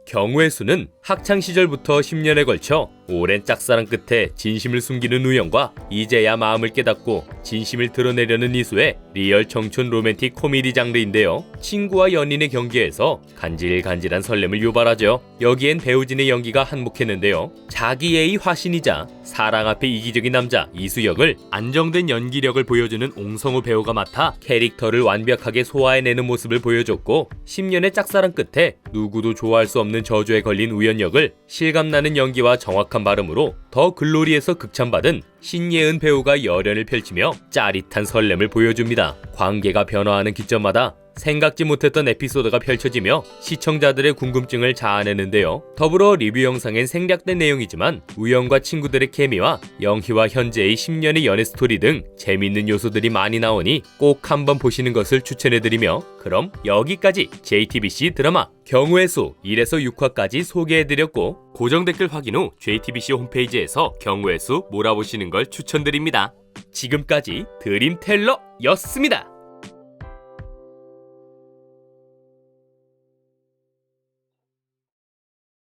경우의 수는 학창시절부터 10년에 걸쳐 오랜 짝사랑 끝에 진심을 숨기는 우연과 이제야 마음을 깨닫고 진심을 드러내려는 이수의 리얼 청춘 로맨틱 코미디 장르인데요. 친구와 연인의 경계에서 간질간질한 설렘을 유발하죠. 여기엔 배우진의 연기가 한몫했는데요. 자기애의 화신이자 사랑 앞에 이기적인 남자 이수 역을 안정된 연기력을 보여주는 옹성우 배우가 맡아 캐릭터를 완벽하게 소화해내는 모습을 보여줬고 10년의 짝사랑 끝에 누구도 좋아할 수 없는 저주에 걸린 우연 역을 실감나는 연기와 정확한 발음으로 더 글로리에서 극찬받은 신예은 배우가 열연을 펼치며 짜릿한 설렘을 보여줍니다. 관계가 변화하는 기점마다 생각지 못했던 에피소드가 펼쳐지며 시청자들의 궁금증을 자아내는데요. 더불어 리뷰 영상엔 생략된 내용이지만 우연과 친구들의 케미와 영희와 현재의 10년의 연애 스토리 등 재밌는 요소들이 많이 나오니 꼭 한번 보시는 것을 추천해드리며, 그럼 여기까지 JTBC 드라마 경우의 수 1에서 6화까지 소개해드렸고, 고정 댓글 확인 후 JTBC 홈페이지에서 경우의 수 몰아보시는 걸 추천드립니다. 지금까지 드림텔러였습니다.